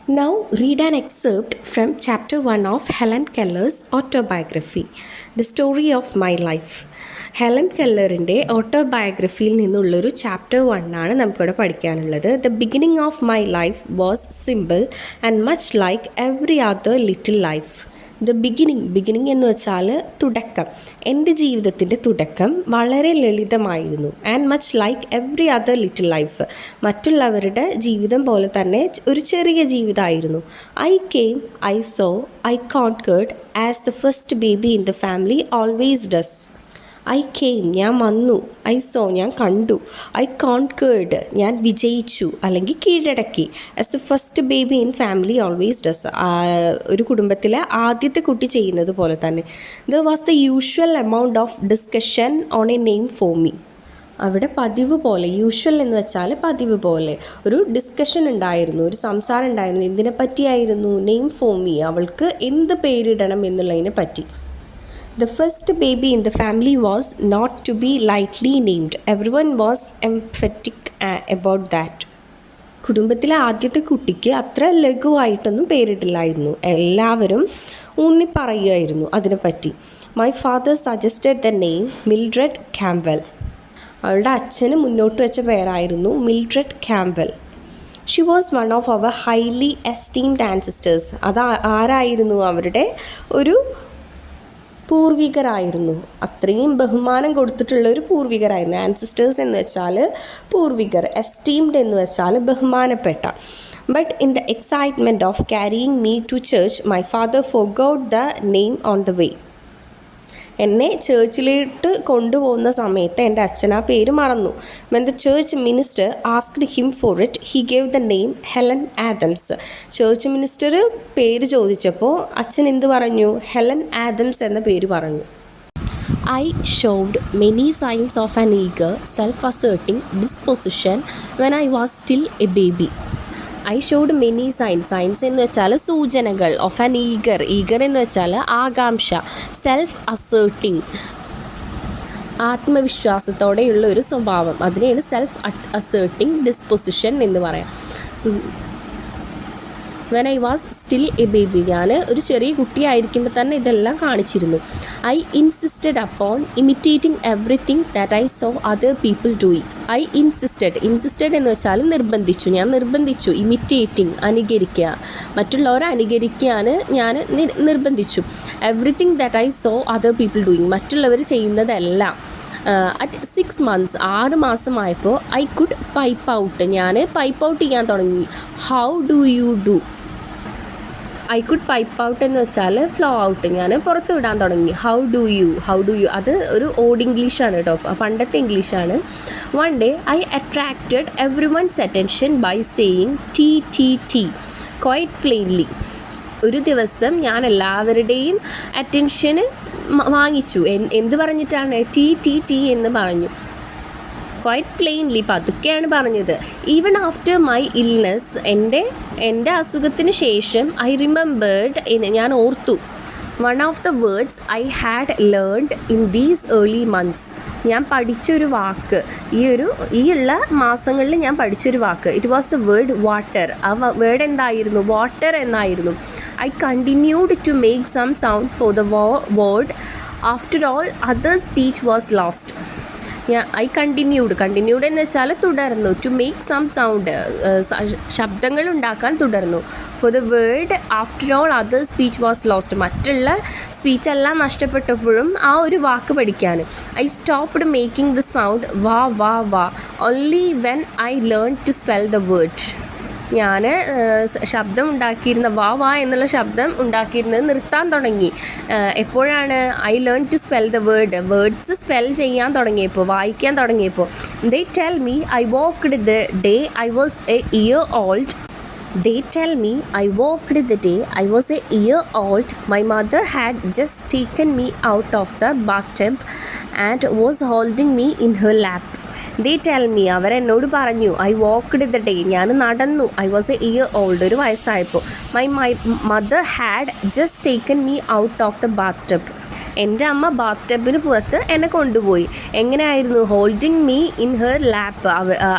Now, read an excerpt from chapter 1 of Helen Keller's autobiography, The Story of My Life. Helen കെല്ലറിൻ്റെ ഓട്ടോബയോഗ്രഫിയിൽ നിന്നുള്ളൊരു chapter 1 ആണ് നമുക്കിവിടെ പഠിക്കാനുള്ളത്. The beginning of my life was simple and much like every other little life. The beginning എന്ന് വെച്ചാൽ തുടക്കം. എൻ്റെ ജീവിതത്തിൻ്റെ തുടക്കം വളരെ ലളിതമായിരുന്നു. And much like every other little life, മറ്റുള്ളവരുടെ ജീവിതം പോലെ തന്നെ ഒരു ചെറിയ ജീവിതമായിരുന്നു. I came, I saw, I conquered as the first baby in the family always does. I came, ഞാൻ വന്നു. ഐ സോ, ഞാൻ കണ്ടു. ഐ കോൺകേർഡ്, ഞാൻ വിജയിച്ചു അല്ലെങ്കിൽ കീഴടക്കി. As the first baby in family always does, ഒരു കുടുംബത്തിലെ ആദ്യത്തെ കുട്ടി ചെയ്യുന്നത് പോലെ തന്നെ. There was the usual amount of discussion on A name for me. അവിടെ പതിവ് പോലെ, യൂഷ്വൽ എന്ന് വെച്ചാൽ പതിവ് പോലെ ഒരു ഡിസ്കഷൻ ഉണ്ടായിരുന്നു, ഒരു സംസാരം ഉണ്ടായിരുന്നു. എന്തിനെ പറ്റിയായിരുന്നു? നെയിം ഫോർ മീ, അവൾക്ക് എന്ത് പേരിടണം എന്നുള്ളതിനെ പറ്റി. The first baby in the family was not to be lightly named. Everyone was emphatic about that. കുടുംബത്തിലെ ആദ്യത്തെ കുട്ടിക്ക് അത്ര ലഘുവായിട്ടൊന്നും പേരിട്ടില്ലായിരുന്നു. എല്ലാവരും ഊന്നി പറയുമായിരുന്നു അതിനെപ്പറ്റി. My father suggested the name Mildred Campbell. അവളുടെ അച്ഛന് മുന്നോട്ട് വെച്ച പേരായിരുന്നു Mildred Campbell. She was one of our highly esteemed ancestors. അത് ആരായിരുന്നു? അവരുടെ ഒരു പൂർവികരായിരുന്നു. അത്രയും ബഹുമാനം കൊടുത്തിട്ടുള്ള ഒരു പൂർവികരായിരുന്നു. ആൻസിസ്റ്റേഴ്സ് എന്ന് വെച്ചാൽ പൂർവികർ, എസ്റ്റീംഡ് എന്ന് വെച്ചാൽ ബഹുമാനപ്പെട്ട. But in the excitement of carrying me to church my father forgot the name on the way. എന്നെ ചേർച്ചിലോട്ട് കൊണ്ടുപോകുന്ന സമയത്ത് എൻ്റെ അച്ഛൻ ആ പേര് മറന്നു. When the church minister asked him for it he gave the name Helen Adams. Church minister പേര് ചോദിച്ചപ്പോൾ അച്ഛൻ എന്ത് പറഞ്ഞു? ഹെലൻ ആദംസ് എന്ന പേര് പറഞ്ഞു. I showed many signs of an eager, self-asserting disposition when I was still a baby. I showed many signs എന്ന് വെച്ചാൽ സൂചനകൾ, ഓഫ് ആൻ ഈഗർ എന്ന് വെച്ചാൽ ആകാംക്ഷ, സെൽഫ് അസേർട്ടിങ് ആത്മവിശ്വാസത്തോടെയുള്ള ഒരു സ്വഭാവം, അതിനെയാണ് സെൽഫ് അസേർട്ടിങ് ഡിസ്പൊസിഷൻ എന്ന് പറയാം. When I was still A baby, ഞാൻ ഒരു ചെറിയ കുട്ടിയായിരിക്കുമ്പോൾ തന്നെ ഇതെല്ലാം കാണിച്ചിരുന്നു. I insisted upon imitating everything that I saw other people doing. I insisted എന്ന് വെച്ചാൽ നിർബന്ധിച്ചു, ഞാൻ നിർബന്ധിച്ചു. ഇമിറ്റേറ്റിംഗ്, അനുകരിക്കുക, മറ്റുള്ളവരെ അനുകരിക്കാൻ ഞാൻ നിർബന്ധിച്ചു. Everything that I saw other people doing, മറ്റുള്ളവർ ചെയ്യുന്നതെല്ലാം. അറ്റ് 6 months, 6 മാസമായപ്പോൾ ഐ കുഡ് പൈപ്പ് ഔട്ട്, ഞാൻ പൈപ്പ് ഔട്ട് ചെയ്യാൻ തുടങ്ങി. How do you do? I could pipe out എന്ന് വെച്ചാൽ ഫ്ലോ ഔട്ട്, ഞാൻ പുറത്ത് വിടാൻ തുടങ്ങി. ഹൗ ഡു യു അത് ഒരു ഓൾഡ് ഇംഗ്ലീഷാണ് കേട്ടോ, പണ്ടത്തെ ഇംഗ്ലീഷാണ്. One day I attracted everyone's attention by saying tea quite plainly. ഒരു ദിവസം ഞാൻ എല്ലാവരുടെയും അറ്റൻഷന് വാങ്ങിച്ചു. എന്ത് പറഞ്ഞിട്ടാണ്? ടി എന്ന് പറഞ്ഞു. ക്വൈറ്റ് പ്ലെയിൻലി, പതുക്കെയാണ് പറഞ്ഞത്. ഈവൻ ആഫ്റ്റർ മൈ ഇൽനെസ്, എൻ്റെ അസുഖത്തിന് ശേഷം ഐ റിമെമ്പേർഡ്, ഞാൻ ഓർത്തു. One of the words I had learned in these early months, ഞാൻ പഠിച്ചൊരു വാക്ക്, ഈ ഉള്ള മാസങ്ങളിൽ ഞാൻ പഠിച്ചൊരു വാക്ക്. It was the word water. ആ വേർഡ് എന്തായിരുന്നു? വാട്ടർ എന്നായിരുന്നു. I continued to make some sound for the word. After all, other speech was lost. I continued എന്ന് വെച്ചാൽ തുടർന്നു. ടു മേക്ക് സം സൗണ്ട്, ശബ്ദങ്ങൾ ഉണ്ടാക്കാൻ തുടർന്നു. For the word after all other speech was lost, മറ്റുള്ള സ്പീച്ചെല്ലാം നഷ്ടപ്പെട്ടപ്പോഴും ആ ഒരു വാക്ക് പഠിക്കാൻ. I stopped making the sound wah only when I learn to spell the word. ഞാൻ ശബ്ദം ഉണ്ടാക്കിയിരുന്ന വാ എന്നുള്ള ശബ്ദം ഉണ്ടാക്കിയിരുന്നത് നിർത്താൻ തുടങ്ങി. എപ്പോഴാണ്? I learn to spell the words spell ചെയ്യാൻ തുടങ്ങിയപ്പോൾ, വായിക്കാൻ തുടങ്ങിയപ്പോൾ. They tell me I walked the day I was a year old. My mother had just taken me out of the bathtub and was holding me in her lap. They tell me, അവരെന്നോട് പറഞ്ഞു, I walked the day, ഞാൻ നടന്നു. I was a year old, ഒരു വയസ്സായപ്പോൾ. My mother had just taken me out of the bath tub. എൻ്റെ അമ്മ bath ടബിന് പുറത്ത് എന്നെ കൊണ്ടുപോയി. എങ്ങനെയായിരുന്നു? Holding me in her lap,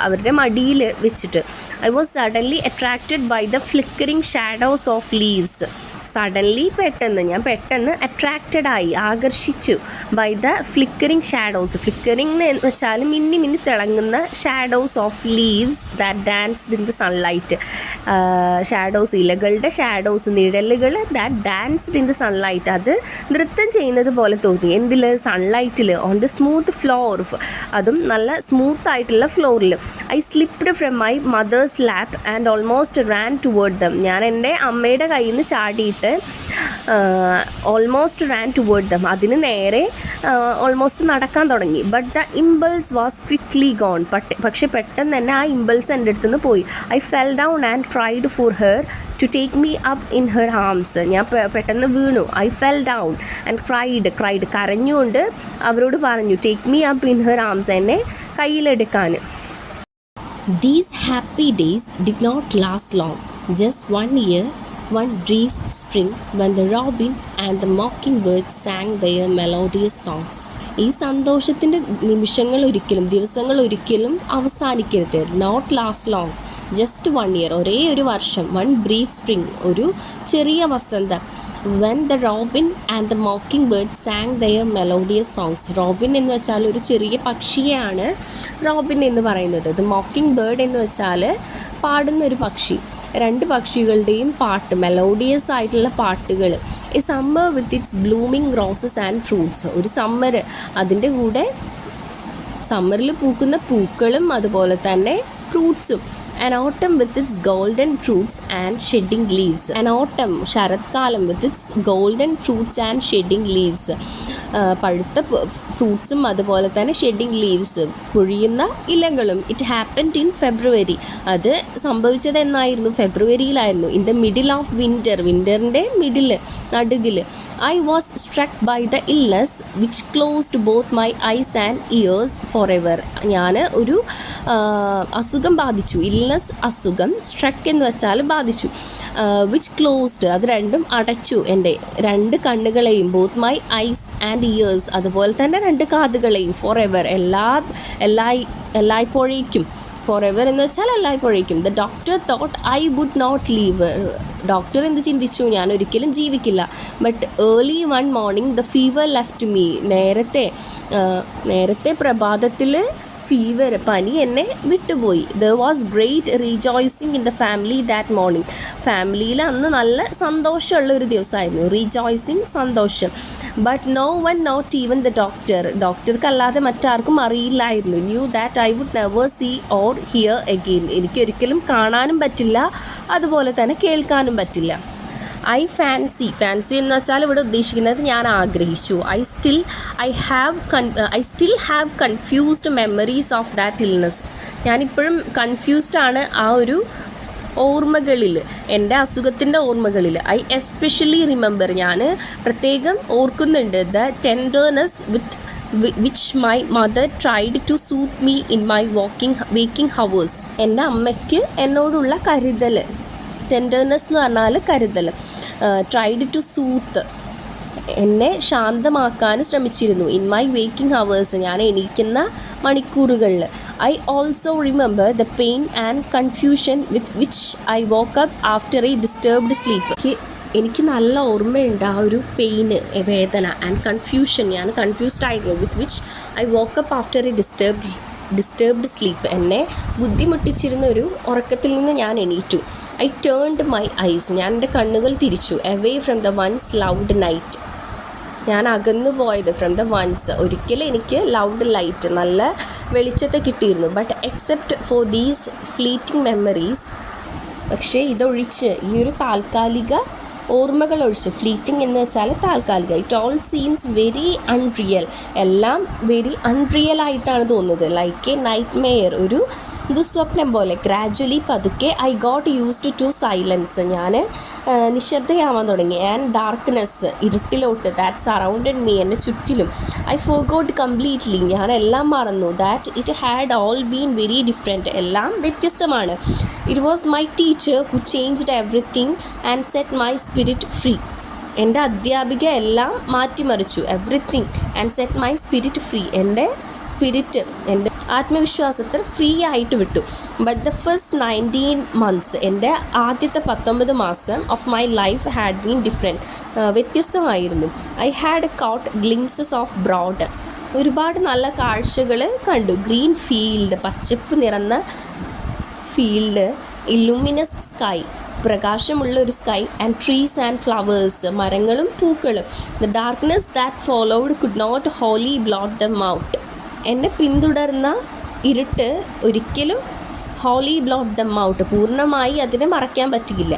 അവരുടെ മടിയിൽ വെച്ചിട്ട്. I was suddenly attracted by the flickering shadows of leaves. Suddenly ഞാൻ പെട്ടെന്ന് അട്രാക്റ്റഡ് ആയി, ആകർഷിച്ചു. By the flickering shadows, flickering എന്ന് വെച്ചാൽ മിന്നി തിളങ്ങുന്ന shadows of leaves that danced in the sunlight. Shadows, ഇലകളുടെ ഷാഡോസ്, നിഴലുകൾ that danced in the sunlight, അത് നൃത്തം ചെയ്യുന്നത് പോലെ തോന്നി. എന്തിൽ? സൺലൈറ്റിൽ. ഓൺ ദ സ്മൂത്ത് ഫ്ലോർ, അതും നല്ല സ്മൂത്ത് ആയിട്ടുള്ള ഫ്ലോറിൽ. I slipped from my mother's lap and almost ran toward them. ഞാൻ എൻ്റെ അമ്മയുടെ കയ്യിൽ നിന്ന് ചാടിയിട്ട് ഓൾമോസ്റ്റ് റാൻ ടുവേർഡ് ദം, അതിന് നേരെ ഓൾമോസ്റ്റ് നടക്കാൻ തുടങ്ങി. But the impulse was quickly gone. പക്ഷെ പെട്ടെന്ന് തന്നെ ആ ഇമ്പൾസ് എൻ്റെ അടുത്ത് നിന്ന് പോയി. I fell down and tried for her to take me up in her arms. ഞാൻ പെട്ടെന്ന് വീണു. I fell down and cried, കരഞ്ഞുകൊണ്ട് അവരോട് പറഞ്ഞു take me up in her arms, എന്നെ കയ്യിലെടുക്കാൻ. These happy days did not last long. Just 1 year, one brief spring, when the robin and the mockingbird sang their melodious songs. ഈ സന്തോഷത്തിൻ്റെ ദിവസങ്ങൾ ഒരിക്കലും അവസാനിക്കരുത്. Not last long, just 1 year, ഒരേ ഒരു വർഷം. വൺ ബ്രീഫ് സ്പ്രിംഗ്, ഒരു ചെറിയ വസന്തം. when the robin and the mockingbird sang their melodious songs. Robin എന്ന് വെച്ചാൽ ഒരു ചെറിയ പക്ഷിയാണ് റോബിൻ എന്ന് പറയുന്നത്. ദ മോക്കിംഗ് ബേർഡ് എന്ന് വെച്ചാൽ പാടുന്നൊരു പക്ഷി. രണ്ട് പക്ഷികളുടെയും പാട്ട്, മെലോഡിയസ് ആയിട്ടുള്ള പാട്ടുകൾ. A summer with its blooming roses and fruits. ഒരു സമ്മർ, അതിൻ്റെ കൂടെ സമ്മറിൽ പൂക്കുന്ന പൂക്കളും അതുപോലെ തന്നെ ഫ്രൂട്ട്സും. An autumn with its golden fruits and shedding leaves. An autumn, ശരത്കാലം, with its golden fruits and shedding leaves. പഴുത്ത ഫ്രൂട്ട്സും അതുപോലെ തന്നെ ഷെഡിങ് ലീവ്സ്, പൊഴിയുന്ന ഇലകളും. It happened in February. അത് സംഭവിച്ചത് എന്നായിരുന്നു? ഫെബ്രുവരിയിലായിരുന്നു. In the middle of winter, വിൻ്ററിൻ്റെ മിഡിൽ, നടുകിൽ. I was struck by the illness which closed both my eyes and ears forever. ഞാൻ ഒരു അസുഖം ബാധിച്ചു. ഇൽനെസ്, അസുഖം. സ്ട്രക്ക് എന്ന് വെച്ചാൽ ബാധിച്ചു. വിച്ച് ക്ലോസ്ഡ്, അത് രണ്ടും അടച്ചു എൻ്റെ രണ്ട് കണ്ണുകളെയും. Both my eyes and ears, അതുപോലെ തന്നെ രണ്ട് കാതുകളെയും. ഫോർ എവർ, എല്ലായ്പ്പോഴേക്കും. ഫോർ എവർ എന്ന് വെച്ചാൽ എല്ലായ്പ്പോഴേക്കും. The doctor thought I would not live. Doctor എന്ത് ചിന്തിച്ചു? ഞാൻ ഒരിക്കലും ജീവിക്കില്ല. But early one morning the fever left me. നേരത്തെ പ്രഭാതത്തിൽ ഫീവർ, പനി എന്നെ വിട്ടുപോയി. There was great rejoicing in the family that morning. ഫാമിലിയിൽ അന്ന് നല്ല സന്തോഷമുള്ള ഒരു ദിവസമായിരുന്നു. റീജോയ്സിങ്, സന്തോഷം. But no one, not even the ഡോക്ടർക്കല്ലാതെ മറ്റാർക്കും അറിയില്ലായിരുന്നു. Knew that I would never see or hear again. എനിക്കൊരിക്കലും കാണാനും പറ്റില്ല, അതുപോലെ തന്നെ കേൾക്കാനും പറ്റില്ല. ഐ ഫാൻസി എന്ന് വെച്ചാൽ ഇവിടെ ഉദ്ദേശിക്കുന്നത് ഞാൻ ആഗ്രഹിച്ചു. I still have confused memories of that illness. ഞാനിപ്പോഴും കൺഫ്യൂസ്ഡ് ആണ് ആ ഒരു ഓർമ്മകളിൽ, എൻ്റെ അസുഖത്തിൻ്റെ ഓർമ്മകളിൽ. ഐ എസ്പെഷ്യലി റിമെമ്പർ, ഞാൻ പ്രത്യേകം ഓർക്കുന്നുണ്ട്. The tenderness which my mother tried to soothe me in my waking hours. എൻ്റെ അമ്മയ്ക്ക് എന്നോടുള്ള കരുതൽ. ടെൻഡർനെസ് എന്ന് പറഞ്ഞാൽ കരുതൽ. ട്രൈഡ് ടു സൂത്ത്, എന്നെ ശാന്തമാക്കാൻ ശ്രമിച്ചിരുന്നു. ഇൻ മൈ വേക്കിംഗ് ഹവേഴ്സ്, ഞാൻ എണീക്കുന്ന മണിക്കൂറുകളിൽ. I also remember the pain and confusion with which I woke up after a disturbed sleep. എനിക്ക് നല്ല ഓർമ്മയുണ്ട് ആ ഒരു പെയിന്, വേദന. ആൻഡ് കൺഫ്യൂഷൻ, ഞാൻ കൺഫ്യൂസ്ഡ് ആയിരുന്നു. With which I woke up after a disturbed sleep. എന്നെ ബുദ്ധിമുട്ടിച്ചിരുന്ന ഒരു ഉറക്കത്തിൽ നിന്ന് ഞാൻ എണീറ്റു. ഐ ടേൺഡ് മൈ ഐസ്, ഞാൻ എൻ്റെ കണ്ണുകൾ തിരിച്ചു. Away from the ones loud night, ഞാൻ അകന്നു പോയത്. ഫ്രം ദ വൺസ്, ഒരിക്കലും എനിക്ക് ലൗഡ് ലൈറ്റ്, നല്ല വെളിച്ചത്തെ കിട്ടിയിരുന്നു. But except for these fleeting memories, പക്ഷേ ഇതൊഴിച്ച്, ഈ ഒരു താൽക്കാലിക ഓർമ്മകളൊഴിച്ച്. ഫ്ലീറ്റിംഗ് എന്ന് വെച്ചാൽ താൽക്കാലിക. It all seems very unreal, എല്ലാം വെരി അൺറിയൽ ആയിട്ടാണ് തോന്നുന്നത്. ലൈക്ക് എ നൈറ്റ് മെയർ, ഒരു ദുസ്വപ്നം പോലെ. ഗ്രാജ്വലി, പതുക്കെ, I got used to silence, ഞാൻ നിശബ്ദയാവാൻ തുടങ്ങി. ആൻഡ് ഡാർക്ക്നെസ്, ഇരുട്ടിലോട്ട്. ദാറ്റ് സറൗണ്ടഡ് മീ, എന്നെ ചുറ്റിലും. ഐ ഫോർഗോട്ട് കംപ്ലീറ്റ്ലി, ഞാൻ എല്ലാം മറന്നു. That it had all been very different, എല്ലാം വ്യത്യസ്തമാണ്. It was my teacher who changed everything and set my spirit free. എൻ്റെ അധ്യാപിക എല്ലാം മാറ്റിമറിച്ചു. Everything and set my spirit free. എൻ്റെ സ്പിരിറ്റ്, എൻ്റെ ആത്മവിശ്വാസത്തിൽ ഫ്രീ ആയിട്ട് വിട്ടു. ബട്ട് ദ ഫസ്റ്റ് 19 months, എൻ്റെ ആദ്യത്തെ 19 മാസം of my life had been different, വ്യത്യസ്തമായിരുന്നു. I had caught glimpses of broad. ഒരുപാട് നല്ല കാഴ്ചകൾ കണ്ടു. ഗ്രീൻ ഫീൽഡ്, പച്ചപ്പ് നിറഞ്ഞ ഫീൽഡ്, ഇലുമിനസ് സ്കൈ, പ്രകാശമുള്ള ഒരു sky, and trees and flowers, മരങ്ങളും പൂക്കളും. The darkness that followed could not wholly blot them out. എന്നെ പിന്തുടർന്ന ഇരുട്ട് ഒരിക്കലും ഹോളി ബ്ലോട്ട് ദം ഔട്ട്, പൂർണ്ണമായി അതിനെ മറയ്ക്കാൻ പറ്റിയില്ല.